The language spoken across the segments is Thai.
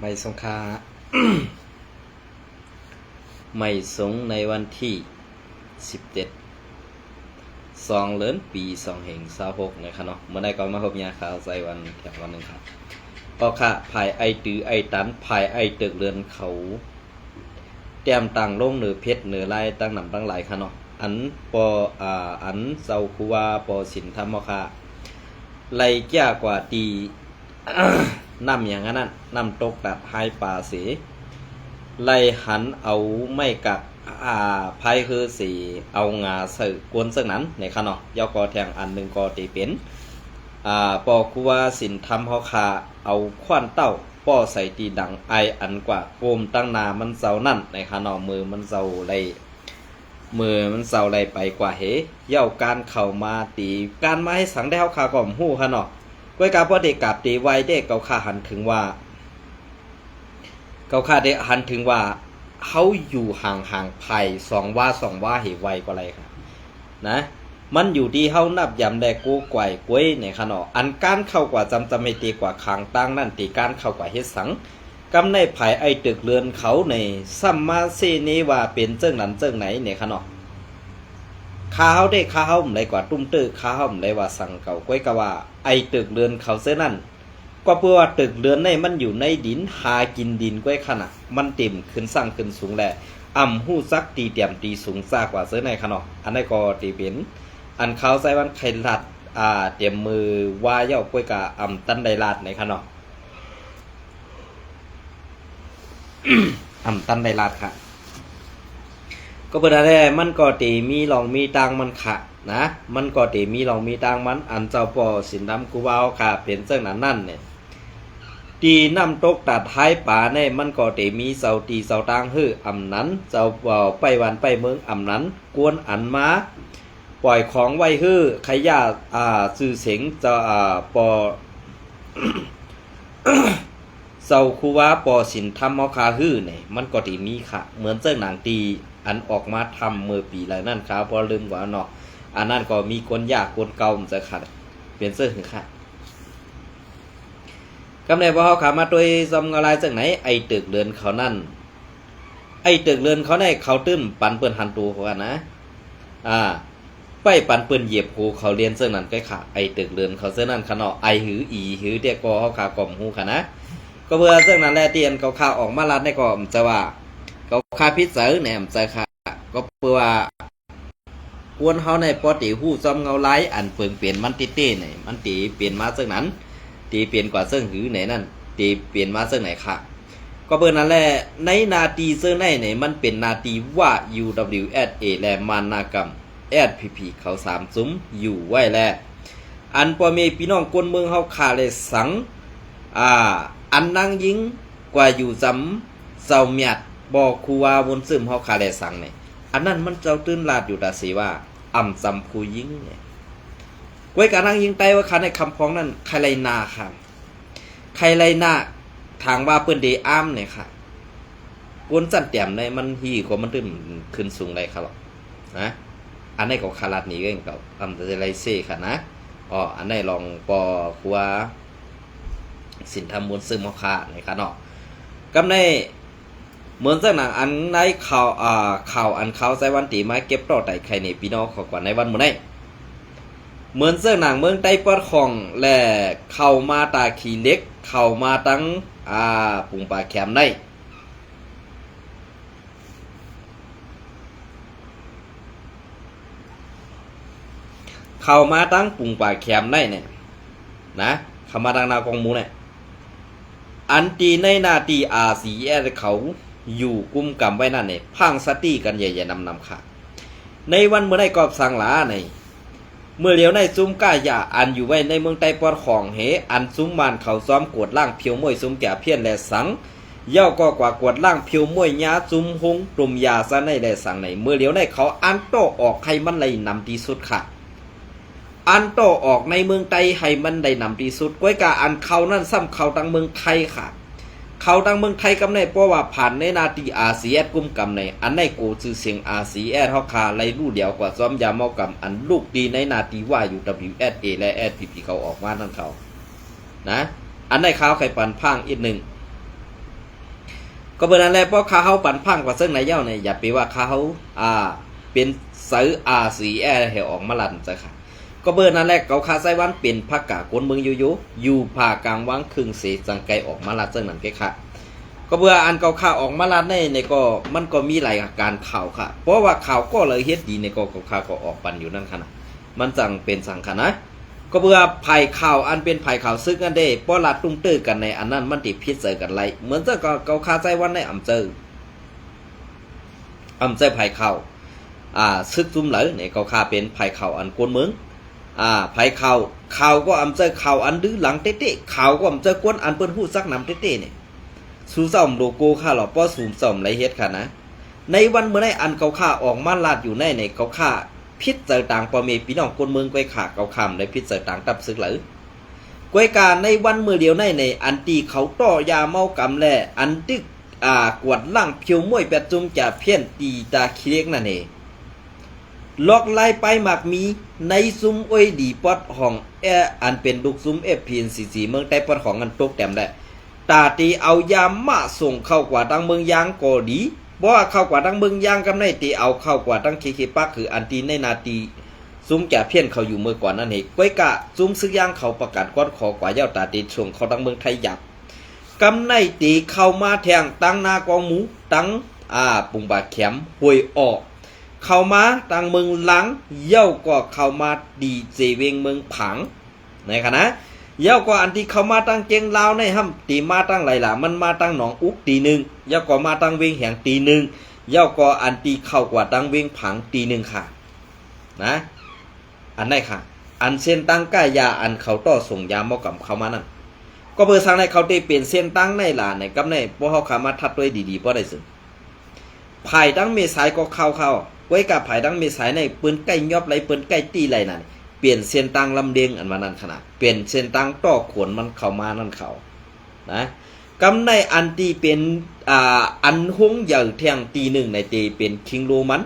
ไม่สงค่า ไม่สงในวันที่17 2 เดือนปี2526นะครับเนาะเมื่อใดก็มาพบยาข่าวใจวันแถววันหนึ่งครับก็ค่ะภายไอตือไอตันภายไอตึกเรือนเขาเตรียมต่างลงเหนือเพชรเหนือลายตั้งนำตั้งหลายค่ะเนาะอันปออันเซาคูวาปอสินธรรมค่ะไล่แก่กว่าตี นำอย่างนั้นนำตกตัดให้ป่าเสีไล่หันเอาไม่กักไพ่คือสีเอางาใส่กวนซึ่งนั้นในขณะยอกอแทงอันหนึ่งกอตีเป็นปอคูว่าสินทำเขาคาเอาควันเต้าป้อใส่ตีดังไออันกว่าโกมตั้งนามันเสานั่นในขณะมือมันเสาไรมือมันเสาไรไปกว่าเหเย่าการเข่ามาตีการมาให้สังได้เขาคาก่อมหู้ขณะก้อยกาพ่อเด็กกับตีไวเด็กเกาขาหันถึงว่าเกาขาเด็กหันถึงว่าเขาอยู่ห่างไผ่2 ว่าเหไวกว่าไรครับนะมันอยู่ที่เขานับยำแดกกู้ไกวกล้วยในขณะอันการเข้ากว่าจำไม่ตีกว่าคางตั้งนั่นตีการเข้ากว่าเฮ็ดสังกำในไผ่ไอตึกเรือนเขาในซัมมาเซนี้ว่าเป็นเจ้านั้นเจ้าไหนในขณะข้าวได้ข้าวในกว่าตุ้มตื้อข้าวในว่าสั่งเก่าก้อยกะว่าไอตึกเรือนเขาเส้นนั่นก็เพื่อว่าตึกเรือนในมันอยู่ในดินหากินดินก้อยขนาดมันเต็มขึ้นสร้างขึ้นสูงแหละหู้ซักตีเตี่ยมตีสูงซากกว่าเส้นในขนาดอันนี้ก็ตีเป็นอันเขาใส่วันไข่ลัดเตรียมมือว่าเย้าก้อยกะตันไดลาดในขนาด ตันไดลาดค่ะก็เป็นอะไรมันก็ตีมีลองมีตังมันขะนะมันก็ตีมีลองมีตังมันอันเจ้าปอสินดำกูวาวค่ะเป็นเจ้านั้นนั่นเนี่ยตีน้ำตกตัดท้ายป่าเนี่ยมันก็ตีมีเสาตีเสาตังฮื้อนั้นเจ้าปอไปวันไปเมืองนั้นกวนอันมาปล่อยของไว้ฮื้อใครยาสื่อเสียงจะปอ เสาคูว่าปอสินทำมอคาฮื้อเนี่ยมันก็ตีมีค่ะเหมือนเจ้าหนังตีอันออกมาทำเมื่อปีไรนั่นครับพอลืมว่าเนาะอันนั้นก็มีคนยากคนเก่ามันจะขาดเปลี่ยนเสื้อถึงค่ะกำเนิดว่าเขาขามาโดยซอมอะไรจากไหนไอตึกเรือนเขานั่นไอตึกเรือนเขาได้เขาตื้มปันเปิ้นหันตูเขากันนะไปปันเปิ้นเหยียบหูเขาเรียนเสื้อนั้นก็ขาไอตึกเรือนเขาเสื้อนั้นขนาดไอหืออีหือเด็กก็เขาขากล่อมหูค่ะนะก็เบื่อเสื้อนั้นแหละเตียนเขาขาออกมาลัดในก็จะว่าเขาขาพิษเสือเนี่ยจะขาก็เพื่อว่ากวนเขาในปอตีหู้ซ้อมเงาไล่อันเปิงเปลี่ยนมันติเต้เนี่ยมันตีเปลี่ยนมาเสื้อนั้นตีเปลี่ยนกว่าเสื้อหือไหนนั่นตีเปลี่ยนมาเสื้อไหนค่ะก็เบอร์นั้นแหละในนาทีเสื้อไหนเนี่ยมันเป็นนาทีว่า UWSA และมานากรรม SPP เขา3ซุ้มอยู่ไว้แล้วอันพอมีพี่น้องคนเมืองเขาขาเลยสังอันนั่งยิงกว่าอยู่จำเจ้าเมียดบอกครูว่าวนซึมเขาขาเลยสังเนี่ยอันนั้นมันเจ้าตื้นลาดอยู่แต่สีว่าจำครูยิงเนี่ยไว้การนั่งยิงไตว่าขาในคำพ้องนั้นใครไรนาค่ะใครไรนาทางว่าเปิ้นเดอ้ามเนี่ยค่ะกวนจันเตี่ยมในมันฮีกว่ามันตื้นขึ้นสูงไรค่ะหรอกนะอันนี้ก็คาราดนี้ก็เองกับจะไรเซ่ค่ะนะอันนี้ลองปอครูว่าสินทำมวลซึมเขาขาในค่ะเนาะกำในเหมือนเจ้าหนังอันในข่าวอันเขาใส่วันตีมาเก็บต่อไต่ไข่ในปีนอขอกว่าในวันมื้อนี้เหมือนเจ้าหนังเมืองไต้ปอดของและเข้ามาตาขีเล็กเข้ามาตั้งปุ่งปลาแคมได้เข้ามาตั้งปุ่งปลาแคมได้เนี่ยนะเข้ามาตั้งนากองหมูเนี่ยอันตีในนาตีRCSเขาอยู่กุมกำไว้นั่นเนี่ยพังสตีกันใหญ่ๆนำค่ะในวันเมื่อได้กอบสังหลาในเมื่อเลี้ยวในซุ้มก้ายาอันอยู่ไว้ในเมืองไต้ปอดของเหอันซุ้มมันเขาซ้อมกวดล่างเพียวมวยซุ้มแก่เพี้ยนและสังเย่าก็กว่ากวดล่างเพียวมวยยาซุ้มหงตุ่มยาซะในและสังในเมื่อเลี้ยวในเขาอันโตออกให้มันเลยนำที่สุดค่ะอันโตออกในเมืองไต้ให้มันได้นำที่สุดก้อยกาอันเขานั่นซ้ำเขาตั้งเมืองไทยค่ะเขาตั้งเมืองไทยกำในเพราะว่าผ่านในนาทีRCSกุมกำในอันในโกชื่อเสียงRCSเขาคาไรรู้เดียวกว่าซ้อมยาเมากำอันลูกดีในนาทีว่าอยู่ WSA และ SPP เขาออกมานั่นเขานะอันในข่าวไข่ปันพังอีกหนึ่ง ก็เบอร์นั้นแหละเพราะข้าเฮาปั่นพังกว่าซึ่งไหนเย้าเนี่ยอย่าไปว่าข้าเฮาเป็นเสือสีแอร์ให้ออกมาลั่นจ้ะค่ะก็เบอร์นั้นแหละเขาคาไซวันเป็นภาคกากวนเมืองอยู่ภาคกลางวังครึ่งเสจังไกออกมาลัดซึ่งนั้นแกค่ะก็เบื่ออันเก่าข่าวออกมาลัดในก็มันก็มีหลายการข่าวค่ะเพราะว่าข่าวก็เลยเฮ็ดดีในก็ข่าวก็ออกปันอยู่นั่นค่ะนะมันจังเป็นสังค่ะนะก็เบื่อภัยข่าวอันเป็นภัยข่าวซึกกันได้เพราะลัดตุ้มตื้อกันในอันนั้นมันติพิษเจอกันไรเหมือนจะก็เก่าคาไซวันในอำเจอภัยข่าวซึกซุ่มเหลอในเก่าคาเป็นภัยข่าวอันกวนเมืองภัยข่าวก็อำเจอข่าวอันดื้อหลังเต๊ะข่าวก็อำเจอกวนอันเปิ้นฮู้ซักนำเต๊ะเนี่ยสู้ซ่อมโลโก้ค่าหรอป้อสูมซ่อมไรเฮ็ดค่ะนะในวันเมื่อไดอันเก่าค่าออกมาลาดอยู่ในเก่าค่าพิษเจอต่างปอเมพี่น้องคนเมืองก้อยขาเก่าคำในพิษเจอต่างตับซึกเหลือก้อยการในวันเมื่อเดียวในอันตีเขาต่อยาเมากำแลอันตึกกวดล่างเพียวมวยแปดจุ่มจะเพี้ยนตีตาขี้เล็กนั่นเองล็อกไล่ไปหมักมีในซุ้มอ้อยดีปอดของอันเป็นลูกซุ้มFPNCCเมืองใต้ปอดของอันตกแต้มได้ตาตีเอายามมาส่งเข้ากว่าดังเมืองยางก็ดีเพราะว่าเข้ากว่าดังเมืองยางกำในตีเอาเข้ากว่าดังเคปักคืออันตีในนาตีซุ้มแก่เพี้ยนเขาอยู่เมื่อก่อนนั่นเองก้อยกะซุ้มซึกยางเขาประกาศก้อนขอกว่าเย้าตาตีช่วงเขาดังเมืองไทยหยับกำในตีเข้ามาแทงตั้งนากองหมูตั้งปุงบาแขมหวยออกเข้ามาตั้งเมืองหลังเย้าก็เข้ามาดีเจเวงเมืองผังในขณะเย้าก็อันที่เข้ามาตั้งเจงลาวในห้ำตีมาตั้งไหลหล่ะมันมาตั้งหนองอุกตีหนึ่งเย้าก็มาตั้งเวงแหงตีหนึ่งเย้าก็อันที่เข้ากว่าตั้งเวงผังตีหนึ่งค่ะนะอันไหนค่ะอันเส้นตั้งก้ายาอันเขาต่อส่งยาเมากำเข้ามานั่นก็เบอร์สั่งในเขาได้เปลี่ยนเส้นตั้งในหล่ะในกับในพวกเขาขามาทัดด้วยดีๆเพราะได้สึงภายตั้งเมสายก็เข้าไว้กับภายตั้งเมสายในปืนใกล้ยอบไรปืนใกล้ตีไรนั่นเปลี่ยนเส้นตั้งลำเลียงอันมานั่นขนาดเปลี่ยนเส้นตั้งต่อขวนมันเข้ามานั่นเขานะกำในอันตีเป็นอันหงใหญ่แทงตีหนึ่งในตีเป็นคิงโรมัน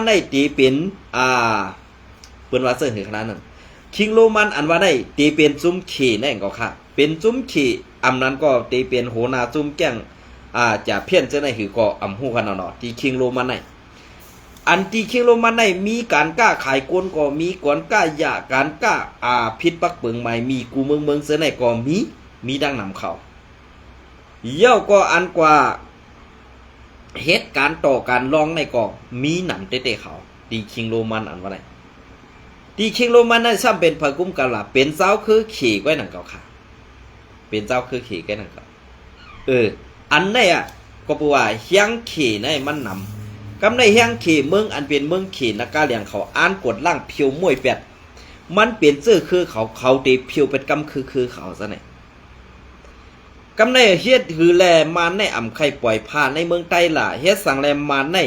ในตีเป็นเปิ้นว่าเสื้อหือขนาดนั้นคิงโรมันอันว่าได้ตีเป็นซุ้มขี่นั่นก็ค่ะเป็นซุ้มขี่อำนั้นก็ตีเป็นโหนาซุ้มแก้งจะเพี้ยนเจ้าในหือก็อำหูขนาดเนาะที่คิงโรมันในอันที่คิงโรมันในมีการกล้าขายกวนก็มีก่อนกล้าหยาการกล้าพิษปักเปิงใหม่มีกูเมืองเสื้อในก็มีดังนำเขาเย้าก็อันกว่าเหตุการณ์ต่อการลองในก็มีหนำเตะเขาตีคิงโรมันอันว่าไงตีคิงโรมันนั่นซ้ำเป็นพระกุ้มกะลาเป็นเจ้าคือขี่ก้อยหนังเก่าค่ะเป็นเจ้าคือขี่ก้อยหนังเก่าอันนี้ก็บอกว่าเฮียงขี่ในมันนำกำในเฮียงขี่เมืองอันเป็นเมืองขี่นักการเลี้ยงเขาอ่านกดล่างเพียวมวยเป็ดมันเปลี่ยนชื่อคือเขาตีเพียวเป็นกำคือเขาซะไหนกำในเฮ็ดหือแลมาในอ่ำไข่ปล่อยผ่านในเมืองใต้ล่ะเฮ็ดสั่งแลมาใน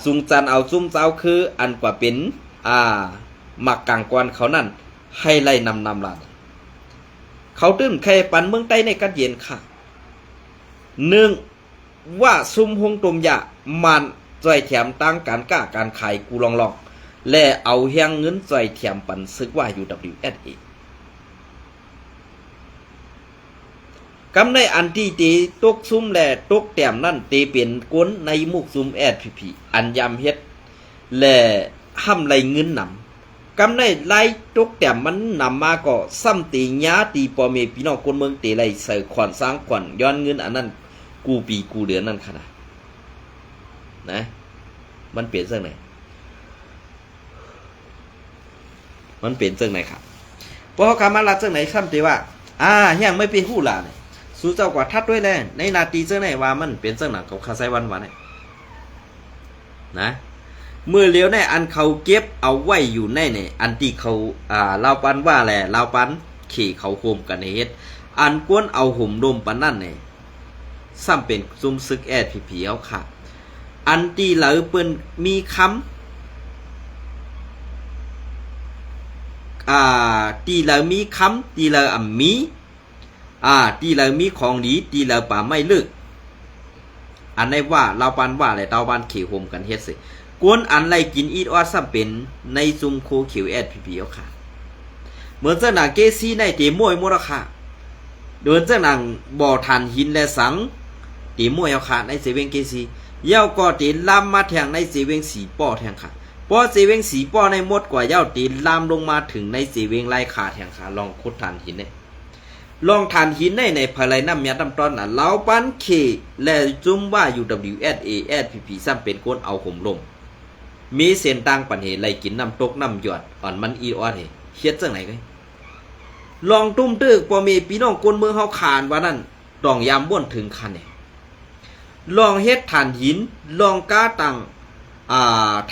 ซุงจันเอาซุ่มเจ้าคืออันกว่าเป็นหมักกลางกวนเขานั่นให้ไล่นำลาเขาตื้มใครปันเมืองใต้ในกัดเย็นค่ะหนึ่งว่าซุ่มหงตุมยะมันจ่อยแถมตั้งการกล้าการขายกูลองและเอาเฮียงเงินจ่อยแถมปันซึกว่า UWSA กำในอันที่ตีตกซุ่มและตกแต้มนั่นตีเป็นก้นในมุกซุ่มSPP อันยำเฮ็ดและห้ำไรเงินนำกำในไล่ตกแต้มมันนำมาก็ซ้ำตีญาตีปอเมพี่น้องคนเมืองตีไรใส่ขวัญสร้างขวัญย้อนเงินอันนั้นกูปีกูเดือนนั่นขนาดนะมันเปลี่ยนเรื่องไหนมันเปลี่ยนเรื่องไหนครับเพราะเขาคำมาลัดเรื่องไหนซ้ำตีว่ายังไม่เป็นหู้หลานสู้เจ้ากว่าทัดด้วยแน่ในนาทีเรื่องไหนว่ามันเปลี่ยนเรื่องหนังกับคาไซวันเนี่ยนะเมื่อเลี้ยวในอันเขาเก็บเอาไว้อยู่ในเนี่ยอันที่เขาเล่าปันว่าแหละเล่าปันขี่เขาโฮมกันในเฮ็ดอันกวนเอาห่มนมปันนั่นเนี่ยซ้ำเป็นซุ่มซึกSPPเอาค่ะอันที่เหลือเปิ้นมีคำตีเหลือมีคำตีเหลือมีตีเหลือมีของดีตีเหลือป่าไม่ลึกอันในว่าเล่าปันว่าอะไรเล่าปันขี่โฮมกันเฮ็ดสิกวนอันไรกินอีดอซ้ำเป็นในซุ่มโคเขียวSPPเอาค่ะเหมือนเจ้าหนังเกซี่ในเตมวยมูลค่าเดินเจ้าหนังบ่อทานหินและสัง ตีมวยเอาขาในเซเว่นเกซีเย้าก็ตีลามมาแทงในเซเว่นสีป้อแทงขาเพราะเซเว่นสีป้อในหมดกว่าเย้าตีลามลงมาถึงในเซเว่นไล่ขาแทงขาลองคุดฐานหินเนี่ยลองฐานหินในภายในน้ำยาดำตอนน่ะเล้าปันเคและจุ่มว่า UWSA SPP ซ้ำเป็นคนเอาห่มลมมีเส้นต่างปันเหตุไหลกินน้ำตกน้ำหยอดอ่อนมันอีออดเหเฮ็ดจังไหนกันลองตุ้มตึกพอมีพี่น้องคนเมืองเฮาขานว่านั่นดองยามบ้วนถึงคันเนี่ยลองเฮ็ดฐานหินลองก้าตัง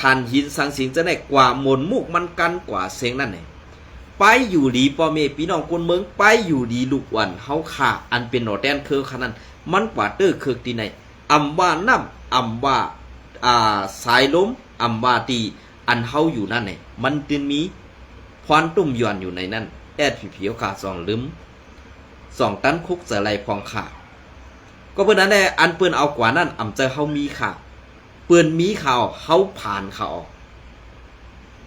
ฐานหินสังสิงจะได้กว่าหมนมุกมันกันกว่าเสียงนั่นเนี่ยไปอยู่ดีพอมีพี่น้องคนเมืองไปอยู่ดีลูกวันเฮาขาอันเป็นหนอแดนคือขนาดมันกว่าเตื้อคือตีในอำว่าน้ำอำว่าสายลมอำว่าตีอันเฮาอยู่นั่นเนี่ยมันจึงมีพรตุ่มยอนอยู่ในนั้นแอดผีๆขา2 ลึม2 ตันคุกเสลายพองขาก็เพื่อนนั้นแหละอันเปื้อนเอากว่านั้นอำเจอเฮามีข่าวเปื้อนมีข่าวเฮาผ่านข่าว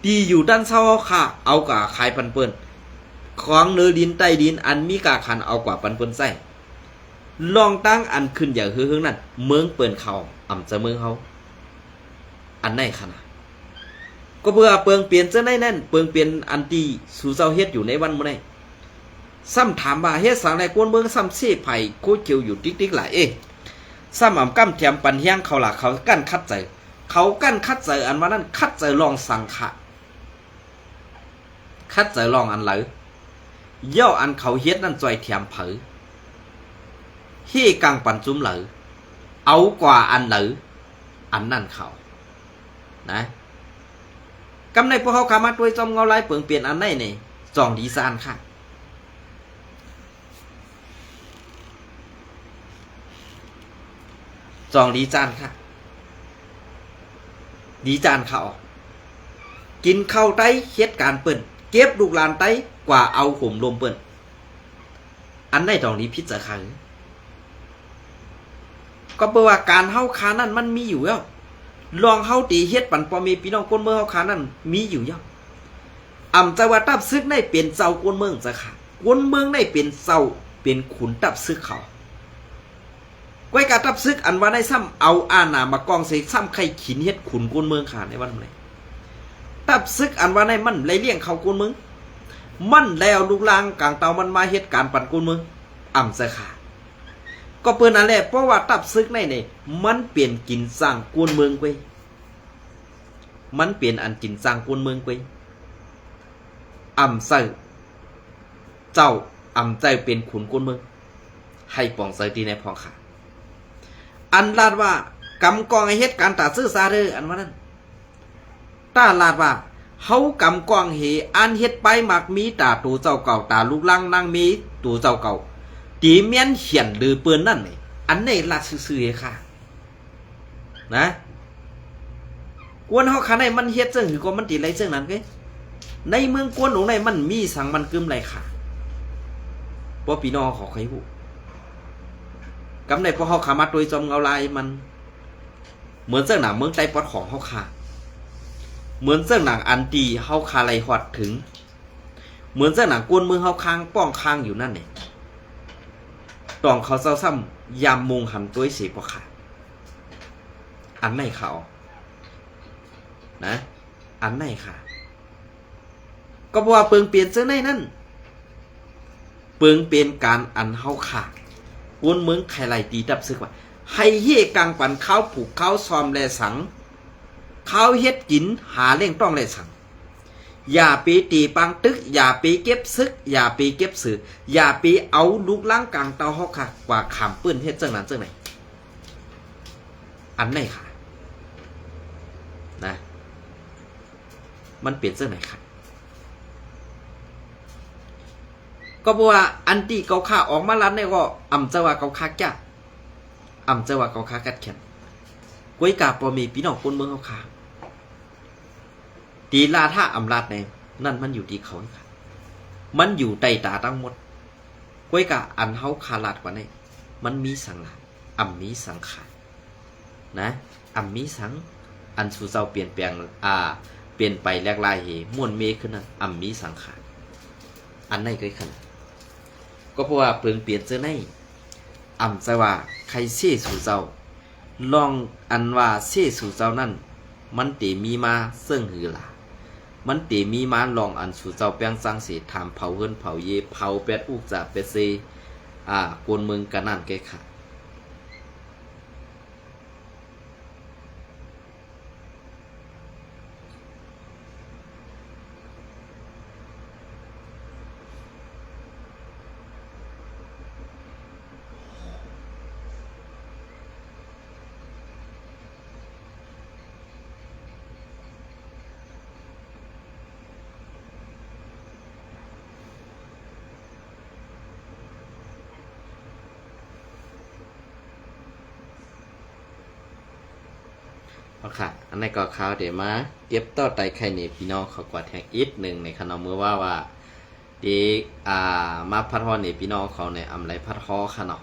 ดีอยู่ด้านเศร้าค่ะเอากว่าขายปันเปิ้นของเนื้อดินใต้ดินอันมีกาขันเอากว่าปันเปิ้นใส่ลองตั้งอันขึ้นอย่างฮือๆนั่นเมืองเปิ้นเขาอ่ำจะเมืองเฮาอันไหนขนาดก็เพื่อเปิงเปลี่ยนจะได้แน่นเปิงเปลี่ยนอันตีสู่เจ้าเฮ็ดอยู่ในวันมื้อนี้ซ้ำถามว่าเฮ็ดสังในกวนเมืองซ้ำเสไผ่โคเจียวอยู่ติ๊กๆหลายซ้ำอ่ำกำแถมปันเฮียงเขาล่ะเขากั้นคัดใจเขากั้นคัดใจอันว่านั้นคัดใจลองสังขะคัดใจลองอันไหลเย่าอันเขาเฮ็ดนั่นจ่อยแถมเผอเฮ่กังปันจุ้มไหลเอากว่าอันไหลอันนั่นเขานะกำในพวกเขาขามาด้วยจอมเงาลายเปิงเปลี่ยนอันไหนนี่จองดีซานค่ะจองดีจานค่ะดีจานเขากินข้าวไต้เฮ็ดการเปิ้นเก็บลูกหลานไต้กว่าเอาห่มลมเปิ้นอันไหนจองดีพิจารณาก็เปว่าการเฮาคานั่นมันมีอยู่แล้วลองเฮาตีเฮ็ดปันพอมีพี่น้องคนเมืองเฮาคานั่นมีอยู่แล้วอำจะว่าตับซึกในเป็นเจ้าคนเมืองจะค่ะคนเมืองในเป็นเจ้าเป็นขุนตับซึกเขาก้อยกาตับซึกอันว่าได้ซ้ำเอาอาณามากองใส่ซ้ำไข่ขินเฮ็ดขุนคนเมืองขาในวันไหนตับซึกอันว่าได้มันไรเลี้ยงเขาคนเมืองมันแล้วลูกลางกลางเตามันมาเฮ็ดการปั่นคนเมืองอ่ำจะค่ะก็เปิ้นนั่นแหละเพราะว่าตับซึกในนี่มันเปลี่ยนกินสร้างกวนเมืองไปมันเปลี่ยนอันกินสร้างกวนเมืองไปอ่ำใส่เจ้าอ่ำใจเป็นขุนกวนเมืองให้ปองใส่ตีในพองขาอันลาดว่ากำกองให้เฮ็ดการตัดซื้อซาเด้ออันว่านั้นต้าลาดว่าเฮากำกองเหอันเฮ็ดไปมักมีตาตูเจ้าเก่าตาลูกลังนางมีตูเจ้าเก่าตีเมียนเขียนหรือเปืนนั่นนี่อันไหนลาดซื่อๆค่ะนะกวนเฮาขาในมันเฮ็ดจังหือก็มันติไรจังนั้นเด้ในเมืองกวนหนูในมันมีสังมันกึมไรค่ะบ่พี่น้องขอใครฮู้กำในพวกเฮาขามาโดยจอมเงาลายมันเหมือนเจ้าหนังเมืองใต้ปอดของเฮาค่ะเหมือนเจ้าหนังอันตีเฮาคาไรฮอดถึงเหมือนเจ้าหนังกวนเมืองเฮาค้างป้องค้างอยู่นั่นนี่ตองเขาเจ้าซ้ำยามมุงหันตัวเสียปะค่ะอันไหนเขานะอันไหนค่ะก็บอกว่าเปิงเปลี่ยนเจ้าในนั่นเปิงเปลี่ยนการอันเฮาค่ะวนเมืองไข่ไหลตีดับซึกว่าให้เฮ่กังปันข้าวผูกข้าวซอมแลสังข้าวเฮ็ดกินหาเล่งต้องแลสังอย่าไปตีปังตึกอย่าไปเก็บซึกอย่าไปเก็บสืออย่าไปเอาลูกล้างกลางเตาฮอกค่ะกว่าขามปื้นเฮ็ดจังนั้นจังไหนอันไหนค่ะนะมันเปลี่ยนจังไหนค่ะก็บอกว่าอันตีเกาขาออกมาลัดเนี่ยก็อ่ำจะว่าเกาขาแก่อ่ำจะว่าเกาขากัดแขนก้วยกาปอมีพี่น้องคนเมืองเกาขาตีลาท่าอำลาดเนี่ยนั่นมันอยู่ที่เขาค่ะมันอยู่ใต้ตาทั้งหมดก้วยกาอันเฮาคาลาดกว่านี้มันมีสังลาอ่ำมีสังขารนะอ่ำมีสังอันสู่เจ้าเปลี่ยนแปลงเปลี่ยนไปแลกลายเหม่วนเมขึ้นนั้นอ่ำมีสังขารอันไหนเคยขนาดก็เพราะว่าเปลี่ยนเจอใน อ่ำใจว่าใครเสียสู่เจ้าลองอันว่าเสียสู่เจ้านั่นมันเตมีมาเสิ่งหือล่ะมันเตมีมาลองอันสู่เจ้าแป้งสังสิถามเผาเฮินเผาเยเผาแปดอุกจากเป็ดเซกวนเมืองกันนั่นแกค่ะเอาค่ะอันนี้ก็ข่าวเดี๋ยวมาเก็บต่อไตไข่นี่พี่น้องเขากวาดแทงอีกหนึ่งในขนมเมื่อว่าดีมาพัดฮอนี่พี่น้องเขาในอำไรพัดฮอค่ะเนาะ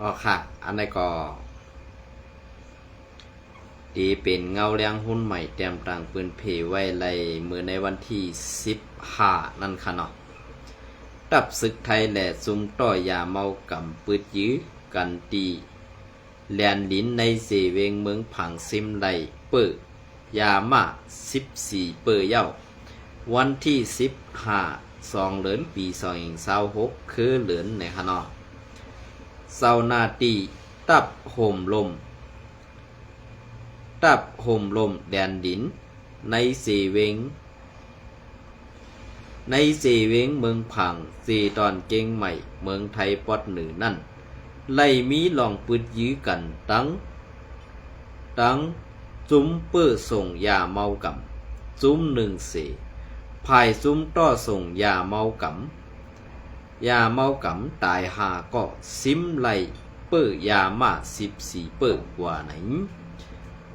อ๋อค่ะอันนี้ก็ดีเป็นเงาเลี้ยงหุ้นใหม่เตรียมต่างปืนเพไว้ในมือในวันที่15นั่นค่ะเนาะตับศึกไทยแหล่ซุ่มต่อยาเมากำปืดยื้อกันตีแลนลิ้นในเสเวงเมืองผังซิมไหลเปิดยามา14เปิดเย้าวันที่2เดือนปี2026คือเหลือนในค่ะเนาะเศร้านาตีตับห่มลมแดนดินในเสเวงเมืองผังสีตอนเก่งใหม่เมืองไทยปอดหนือนั่นไล่มีลองปืดยื้อกันตั้งจุ้มเปื้อส่งยาเมากำจุ้มหนึ่งเสภายจุ้มต่อส่งยาเมากำตายหาก็ซิมไล่เปื้อยามา14เปื้อกว่าไหน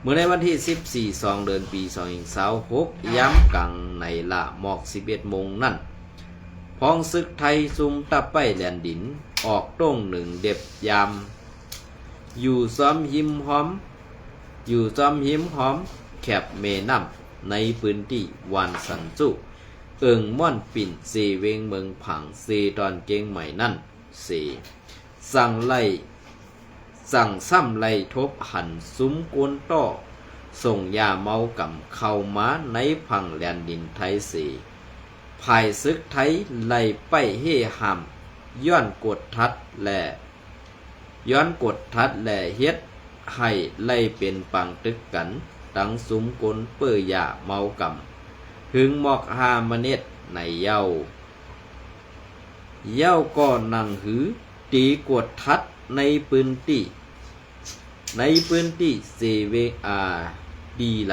เมื่อในวันที่2เดือนปี2026ย้ำกังในละหมอก11โมงนั่นพ้องศึกไทยซุ่มตะไปแลนดินออกต้งหนึ่งเด็บยามอยู่ซ้อมหิมหอมแคบเมน้ำในพื้นที่วันสันจุม่อนปิ่นเซเวงเมืองผังเซตอนเก่งใหม่นั่นเสสั่งซ้ำไล่ทบหันซุ้มกวนต่อส่งยาเมากำเข้ามาในพังแลนดินไทยเสภายซึกไทยไล่ไปเฮหามย้อนกดทัดแหล่เฮ็ดให้ไล่เป็นปังตึกกันตั้งซุ้มกวนเปื้อยาเมากำหึงหมอก5 เมล็ดในเย้าก็นั่งหือตีกดทัดในพื้นที่เซเวดีไห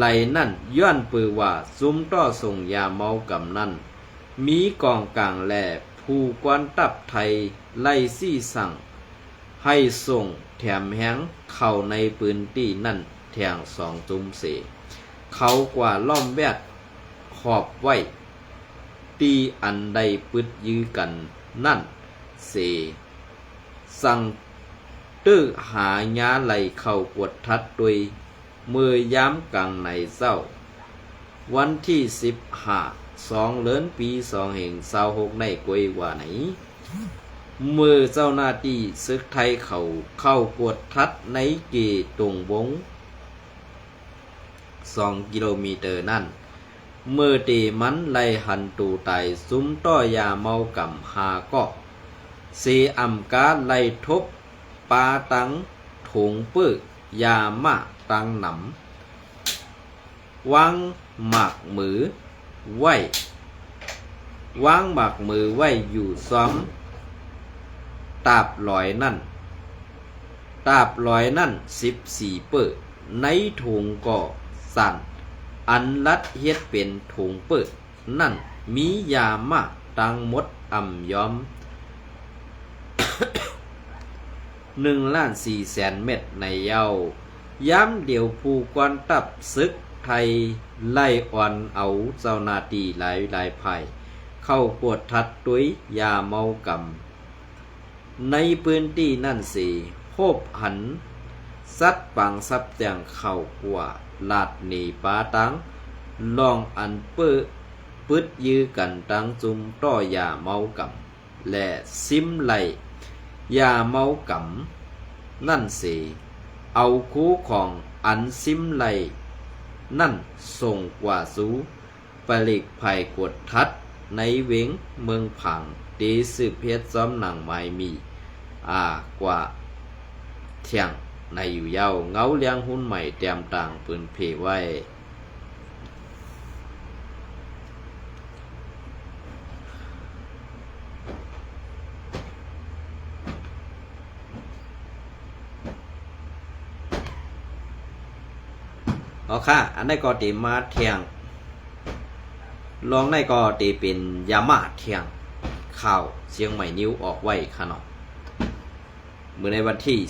ลนั่นย้อนปือว่าซุ่มต่อส่งยาเมากำนั่นมีกองกลางแหล่ผู้กวนตับไทยไล่ซี่สั่งให้ส่งแถมแห้งเข้าในพื้นที่นั่นแทง2จุ่มเสเขากว่าล้อมแวดขอบไว้ตีอันใดปึดยื้อกันนั่นเสสั่งตื้อหาญาไหลเข้ากวดทัดโดยมือย้ำกลางในเศร้าวันที่2เดือนปี2026ในกวยว่าไหนมือเจ้าหน้าที่ศึกไทยเข้ากวดทัดในเกตงวง2 กิโลเมตรนั่นเมื่อเตมันไล่หันตูตายซุ้มต่อยาเมากำหาก็เสอำกาไล่ทบปาตังถงปื้อยามาตังหนำวางหมากมือไว้อยู่ซ้อมตาบลอยนั่น14เปิดในถุงก่อสั่นอันลัดเฮ็ดเป็นถุงเปิดนั่นมียามาตังมดอ่ำย้อม 1,400,000 เม็ดในเย้าย้ำเดียวผู้กวนตับซึกไทยไล่อ่อนเอาเจ้าหน้าที่หลายภัยเข้ากวดทัดด้วยยาเมากำในพื้นที่นั่นสิโคบหันสัดปังซับแจงเข้ากว่าลาดหนีปาตังลองอันเปื้อปึดยื้อกันตั้งจุมต้อยาเมากำและซิมไหลยาเมากำนั่นสิเอาคู่ของอันซิมไหลนั่นส่งกว่าสูผลิตภัยกดทัดในเวงเมืองผังตีสืบเพชรซ้อมหนังไม้มีกว่าเที่ยงในอยู่เย้าเงาเลี้ยงหุ้นใหม่เตรียมต่างปืนเพไว้เอาค่ะอันนี้ก็ตีมาเที่ยงลองในก็ตีเป็นยามาเที่ยงข่าวเชียงใหม่นิ้วออกไว้ค่ะเนาะเมื่อในวันที่162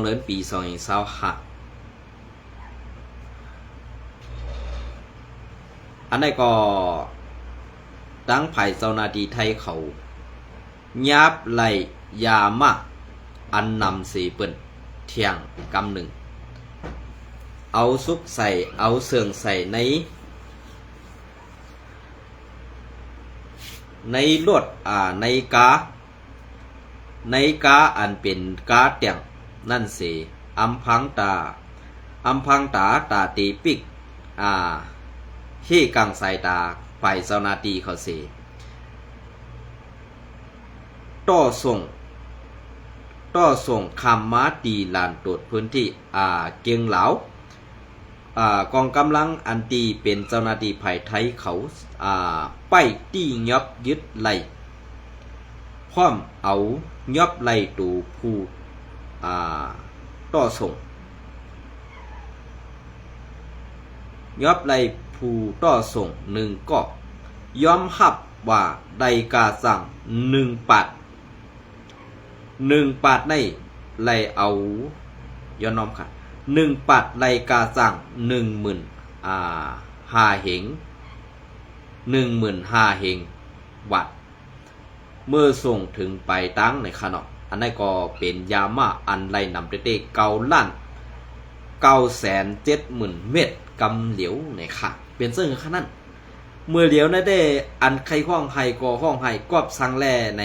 เดือนปี2025อันนี้ก็ตั้งไผ่เจ้าหน้าที่ไทยเขายับไหลยามาอันนำสีเปิ่นเที่ยงกำหนึ่งเอาซุกใส่เอาเสื่องใส่ในลวดในกาอันเป็นกาเตียงนั่นสิอำพังตาตาตีปิกที่กังสายตาฝ่ายเจ้าหน้าที่เขาเสต่อส่งคำมาตีลานตรวจพื้นที่เกียงเหลากองกำลังอันตีเป็นเจ้าหน้าที่ภายไทยเขาไปตียับยึดไหลพร้อมเอายับไหลตูผู้ต่อส่งยับไหลผู้ต่อส่งหนึ่งก็ยอมหับว่าได้กาสั่ง1 ปัดในไหลเอาย้อนน้อมค่ะ1 ปัดไหลกาสั่ง5 เหง15,000 เหงวัดเมื่อส่งถึงไปตั้งในขณะอันนี้ก็เป็นยามาอันไหลนำเตะ9,970,000 เม็ดกำเหลียวในค่ะเป็นซึ่งขนาดเมื่อเหลียวในได้อันใครห้องไห้ก็ห้องไห้กอบสังแลใน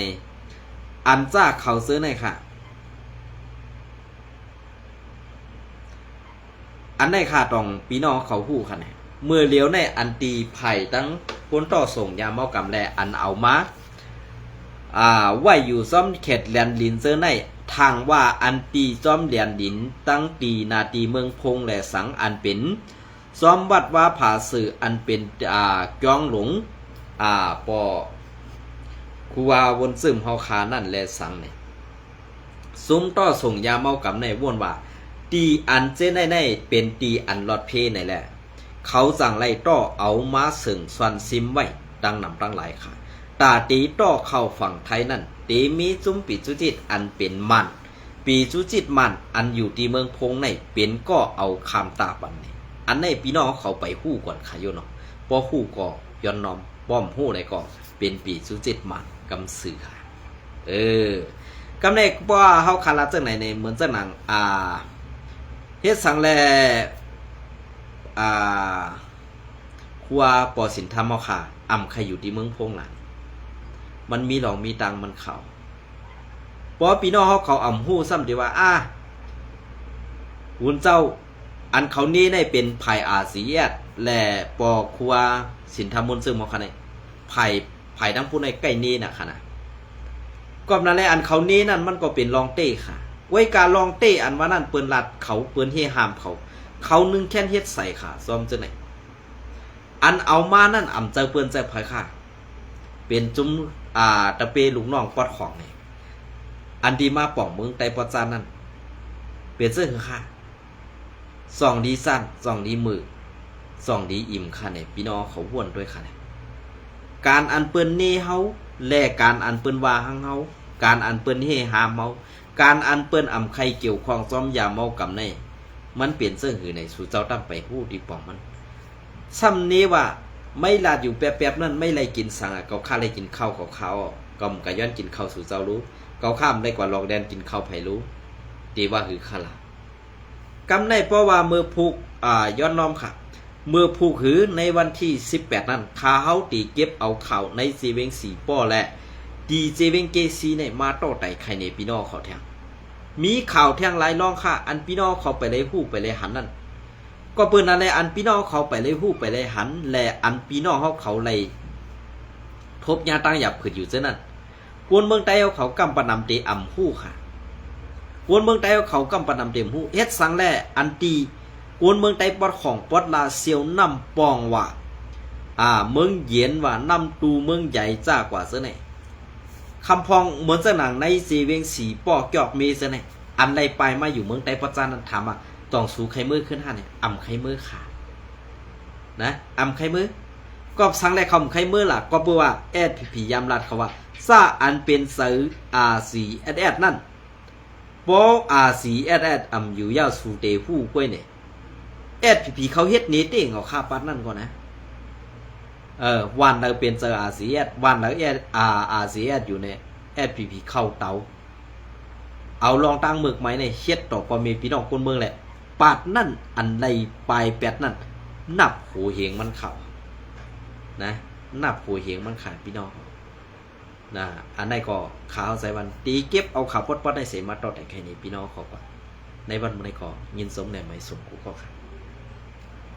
อันจ้าเขาซื้อในค่ะอันในค่ะต้องพี่น้องเขาฮู้ค่ะเนี่ยเมื่อเหลียวในอันตีไผ่ตั้งคนต่อส่งยาเมากำแลอันเอามาไว้อยู่ซ่อมเขตแลนลินเซอร์ในทางว่าอันตีซ่อมแลนดินตั้งตีนาตีเมืองพงและสังอันเป็นซ่อมวัดว่าผาสื่ออันเป็นจองหลงปอคูวาวนซึมเฮาคานั่นและสังเนี่ยซุ้มต่อส่งยาเมากำในว่นว่าตีอันเจในเป็นตีอันลอดเพในแหละเขาสั่งไล่ต่อเอามาสึงส่วนซิมไว้ดังนำตั้งหลายค่ะตาตีต่อเข้าฝั่งไทยนั่นตีมีจุ้มปีจุจิตอันเป็นมันปีจุจิตมันอันอยู่ที่เมืองพงในเป็นก็เอาคำตาบันนี่อันในพี่น้องเขาไปฮู้ก่อนค่ะโยเนาะพอฮู้ก็ย้อนน้อมป้อมฮู้ในก็เป็นปีจุจิตมันกำสือค่ะกำในว่าเฮาคาราจังไหนในเหมือนจังหนังเฮ็ดสังแลครัวปอสินธรรมเฮาค่ะอำใครอยู่ที่เมืองพงหลังมันมีหลองมีตังมันเขาเพราะพี่น้องเขาอ่ำหู้ซ้ำดีว่าหุ่นเจ้าอันเขานี้ได้เป็นไผ่อาเซียดและปอครัวสินธรรมมนซึ่งมอค่ะในไผ่ทั้งผู้ในใกล้นี้นะค่ะนะก็นั่นแหละอันเขานี้นั่นมันก็เป็นลองเต้ค่ะไว้การลองเต้อันว่านั่นเปิ้นลัดเขาเปิ้นเฮหามเขานึงแค่นเฮ็ดใส่ค่ะซ้อมจังไหนอันเอามานั่นอ่ำเจอเปิ้นเจอไผค่ะเป็นจุ้มตะเปลูกน้องปอดของนี่อันดีมาป่องเมืองไตปอดจานนั่นเป็นเสื้อคือค่ะ2 ดีสั้น2 ดีมือ2 ดีอิ่มค่ะเนี่ยพี่น้องเขาว่วนด้วยค่ะเนี่ยการอันเปิ้นนี่เฮา และการอันเปิ้นว่าหังเฮาการอันเปิ้นเฮหาเมาการอันเปิ้นอำไข่เกี่ยวข้องซ้อมยาเมากำในมันเปลี่ยนเสื้อหือในสู่เจ้าตั้งไปฮู้ดีปองมันซ้ำนี้ว่าไม่ลาดอยู่แป๊บๆนั่นไม่ไรกินสังเกาข้าไรกินข้าวกับเขาก็มกะย้อนกินข้าวสู่เจ้ารู้เกาข้ามได้กว่าหลอกแดนกินข้าวไผรู้ตีว่าหือข้าละกำในเพราะว่ามือผูกย้อนน้อมค่ะมือผูกหือในวันที่18นั้นข้าเฮาตีเก็บเอาข่าวในซีเวงสีป้อและดีเจเวงเกซีในมาต่อไต่ไข่ในพี่น้องเขาแทงมีข่าวแทงหลายรองค่ะอันพี่น้องเขาไปเลยฮู้ไปเลยหันนั่นก็เปิ้นอะไรอันพี่น้องเขาไปเลยฮู้ไปเลยหันและอันพี่น้องเขาเลยทบยาตั้งหยับขึ้นอยู่เช่นนั้นกวนเมืองใต้เขากำปนำเตอำฮู้ค่ะกวนเมืองใต้เขากำปนำเตฮู้เฮ็ดสังแลอันตีกวนเมืองใต้ปอดของปอดลาเซียวนำปองว่าเมืองเย็นว่านำตูเมืองใหญ่จ้ากว่าเสน่คำพองเหมือนสนังในเซเวงสีปอกยอกเมเสน่อันใดไปมาอยู่เมืองใต้ปอดจานั้นถามว่าต้องสู้ไข่มือขึ้นห้าเนี่ยอำไข่มือขานะอำไข่มือก็สังแลคำไข่มือล่ะก็เพื่อว่าแอดผียามรัดเขาว่าซาอันเป็นซื้อRCSS นั่นปอRCSS อยู่ยาวสู่เตฮู้ก้วยเนี่ยแอดผีเขาเฮ็ดนี้เต้งเอาค่าปัดนั่นก่อนนะวันเราเป็นเจอRCSSวันเราRCSS อยู่ในแอดผีเข้าเตาเอาลองตั้งหมึกไหมในเฮ็ดต่อพอมีพี่น้องคนเมืองแหละปาดนั่นอันใดปลายแปดนั่นนับหูเหงมันเข่านะนับหูเหงมันขาดพี่น้องนะอันใดก็ข่าวใส่วันตีเก็บเอาข่าวปดๆได้เสมาต่อแต่แค่นี้พี่น้องเขาก่อนในวันมันก็ยินสมแน่ไหมสมกูก็ค่ะ